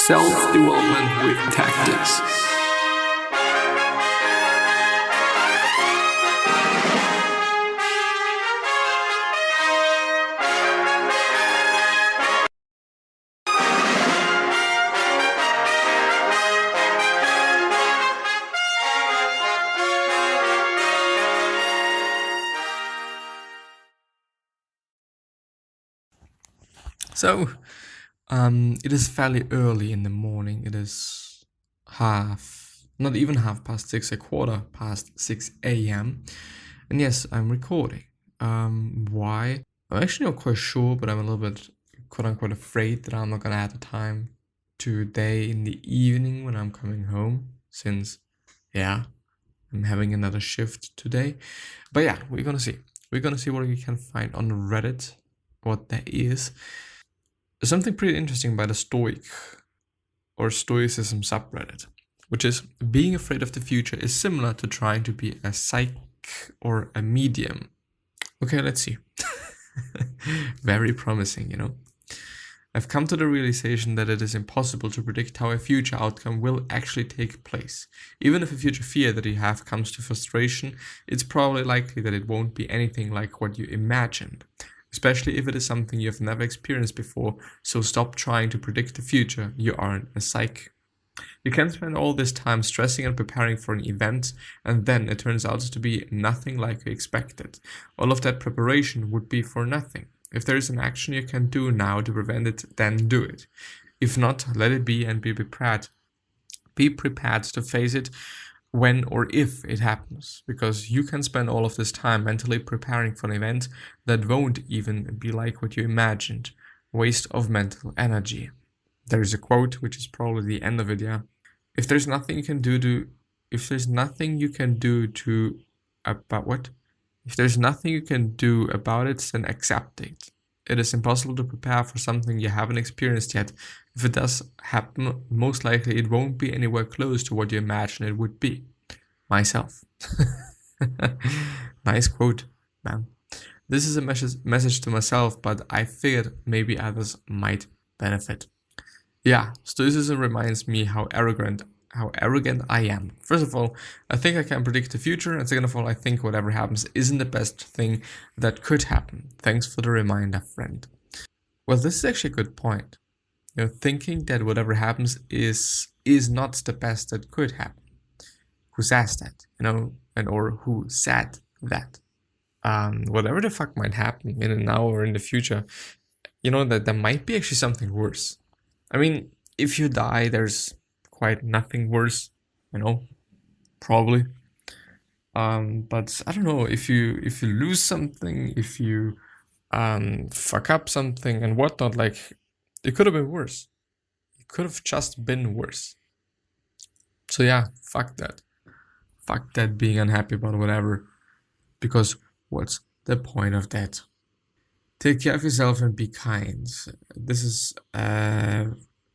Self-development with tactics. So, it is fairly early in the morning. It is not even 6:30, 6:15 a.m. And yes, I'm recording. Why? I'm actually not quite sure, but I'm a little bit quote-unquote afraid that I'm not gonna have the time today in the evening when I'm coming home, since, yeah, I'm having another shift today. But yeah, we're gonna see. We're gonna see what we can find on Reddit, what there is. Something pretty interesting by the Stoic or Stoicism subreddit, which is being afraid of the future is similar to trying to be a psych or a medium. Okay, let's see. Very promising, you know. I've come to the realization that it is impossible to predict how a future outcome will actually take place. Even if a future fear that you have comes to frustration, it's probably likely that it won't be anything like what you imagined. Especially if it is something you've never experienced before, so stop trying to predict the future. You aren't a psych. You can spend all this time stressing and preparing for an event, and then it turns out to be nothing like you expected. All of that preparation would be for nothing. If there is an action you can do now to prevent it, then do it. If not, let it be and be prepared. Be prepared to face it when or if it happens, because you can spend all of this time mentally preparing for an event that won't even be like what you imagined. Waste of mental energy. There is a quote, which is probably the end of it, yeah. If there's nothing you can do about it, then accept it. It is impossible to prepare for something you haven't experienced yet. If it does happen, most likely it won't be anywhere close to what you imagine it would be. Myself. Nice quote, man. This is a message to myself, but I figured maybe others might benefit. Yeah, Stoicism reminds me how arrogant I am. First of all, I think I can predict the future, and second of all, I think whatever happens isn't the best thing that could happen. Thanks for the reminder, friend. Well, this is actually a good point. You know, thinking that whatever happens is not the best that could happen. Who says that? You know, or who said that? Whatever the fuck might happen in an hour or in the future, you know, that there might be actually something worse. I mean, if you die, there's quite nothing worse, you know, probably. But I don't know, if you lose something, if you fuck up something and whatnot, like, it could have been worse. It could have just been worse. So yeah, fuck that. Fuck that being unhappy about whatever. Because what's the point of that? Take care of yourself and be kind. This is a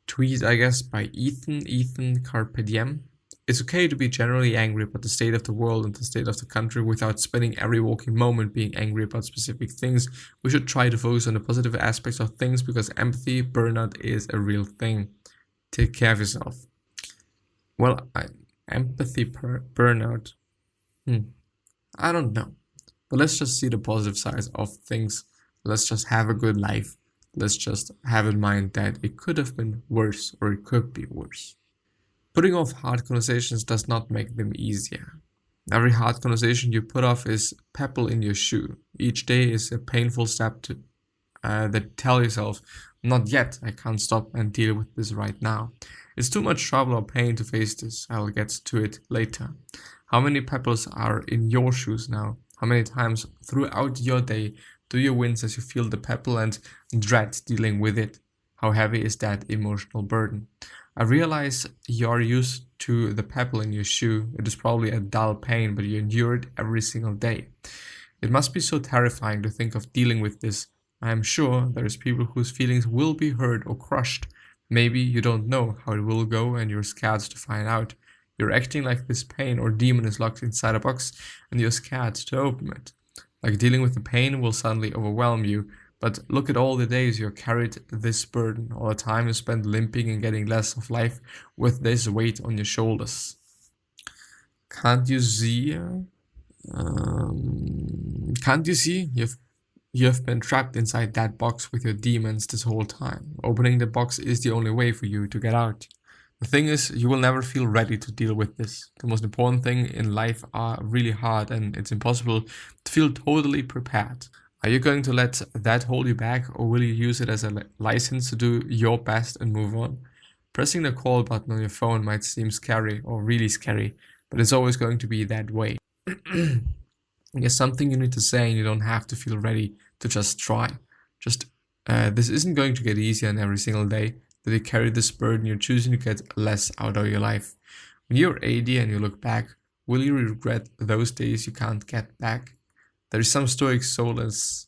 tweet, I guess, by Ethan Carpe Diem. It's okay to be generally angry about the state of the world and the state of the country without spending every waking moment being angry about specific things. We should try to focus on the positive aspects of things because empathy, burnout is a real thing. Take care of yourself. Well, empathy, burnout. I don't know. But let's just see the positive sides of things. Let's just have a good life. Let's just have in mind that it could have been worse or it could be worse. Putting off hard conversations does not make them easier. Every hard conversation you put off is pebble in your shoe. Each day is a painful step to that tell yourself, not yet, I can't stop and deal with this right now. It's too much trouble or pain to face this. I'll get to it later. How many pebbles are in your shoes now? How many times throughout your day do you wince as you feel the pebble and dread dealing with it? How heavy is that emotional burden? I realize you're used to the pebble in your shoe. It is probably a dull pain, but you endure it every single day. It must be so terrifying to think of dealing with this. I am sure there's people whose feelings will be hurt or crushed. Maybe you don't know how it will go and you're scared to find out. You're acting like this pain or demon is locked inside a box and you're scared to open it. Like dealing with the pain will suddenly overwhelm you, But look at all the days you carried this burden, all the time you spent limping and getting less of life with this weight on your shoulders. Can't you see? Can't you see? You have been trapped inside that box with your demons this whole time. Opening the box is the only way for you to get out. The thing is, you will never feel ready to deal with this. The most important things in life are really hard, and it's impossible to feel totally prepared. Are you going to let that hold you back, or will you use it as a license to do your best and move on? Pressing the call button on your phone might seem scary or really scary, but it's always going to be that way. There's something you need to say, and you don't have to feel ready to just try. This isn't going to get easier in every single day that you carry this burden. You're choosing to get less out of your life. When you're 80 and you look back, will you regret those days you can't get back? There is some stoic solace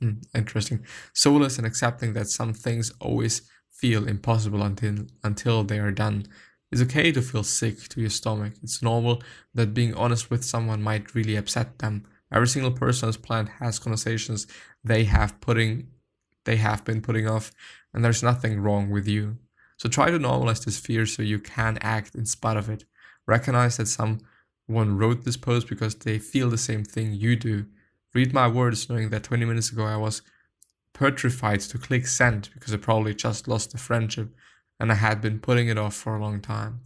in accepting that some things always feel impossible until they are done. It's okay to feel sick to your stomach. It's normal that being honest with someone might really upset them. Every single person on this planet has conversations they have been putting off, and there's nothing wrong with you. So try to normalize this fear so you can act in spite of it. Recognize that someone wrote this post because they feel the same thing you do. Read my words knowing that 20 minutes ago I was petrified to click send because I probably just lost a friendship and I had been putting it off for a long time.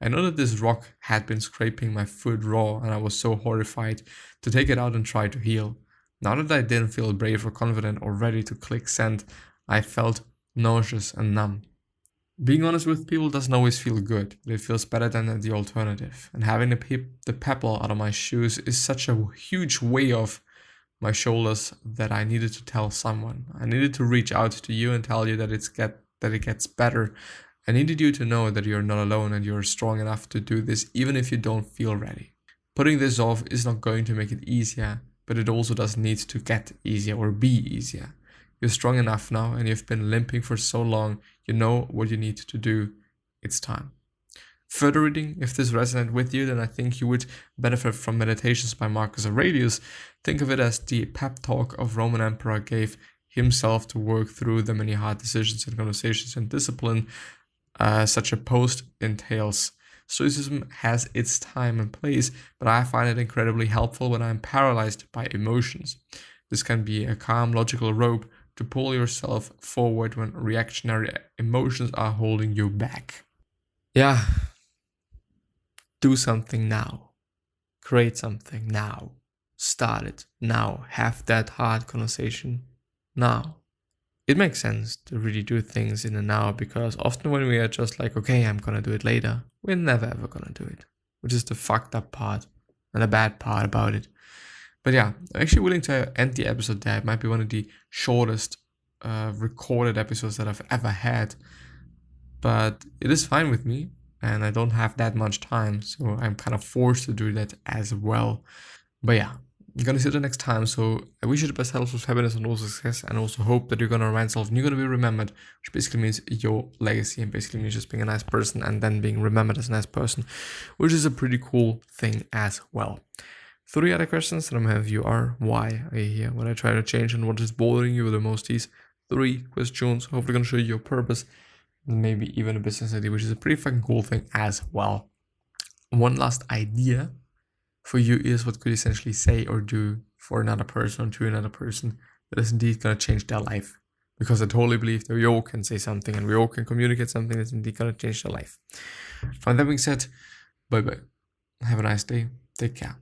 I know that this rock had been scraping my foot raw, and I was so horrified to take it out and try to heal. Now that I didn't feel brave or confident or ready to click send, I felt nauseous and numb. Being honest with people doesn't always feel good, but it feels better than the alternative. And having the pebble out of my shoes is such a huge weight off my shoulders that I needed to tell someone. I needed to reach out to you and tell you that it gets better. I needed you to know that you're not alone and you're strong enough to do this even if you don't feel ready. Putting this off is not going to make it easier, but it also doesn't need to get easier or be easier. You're strong enough now, and you've been limping for so long, you know what you need to do. It's time. Further reading, if this resonated with you, then I think you would benefit from Meditations by Marcus Aurelius. Think of it as the pep talk of Roman Emperor gave himself to work through the many hard decisions and conversations and discipline such a post entails. Stoicism has its time and place, but I find it incredibly helpful when I'm paralyzed by emotions. This can be a calm, logical rope to pull yourself forward when reactionary emotions are holding you back. Yeah. Do something now. Create something now. Start it now. Have that hard conversation now. It makes sense to really do things in the now, because often when we are just like, okay, I'm gonna do it later, we're never ever gonna do it, which is the fucked up part and the bad part about it. But yeah, I'm actually willing to end the episode there. It might be one of the shortest recorded episodes that I've ever had, but it is fine with me, and I don't have that much time, so I'm kind of forced to do that as well. But yeah, I'm gonna see you the next time. So I wish you the best health, happiness, and also success, and also hope that you're gonna remind yourself and you're gonna be remembered, which basically means your legacy, and basically means just being a nice person and then being remembered as a nice person, which is a pretty cool thing as well. 3 other questions that I'm having you are: why are you here? What I try to change, and what is bothering you the most? These 3 questions hopefully gonna show you your purpose, and maybe even a business idea, which is a pretty fucking cool thing as well. One last idea for you is what could you essentially say or do for another person or to another person that is indeed going to change their life. Because I totally believe that we all can say something and we all can communicate something that's indeed going to change their life. From that being said, bye-bye. Have a nice day. Take care.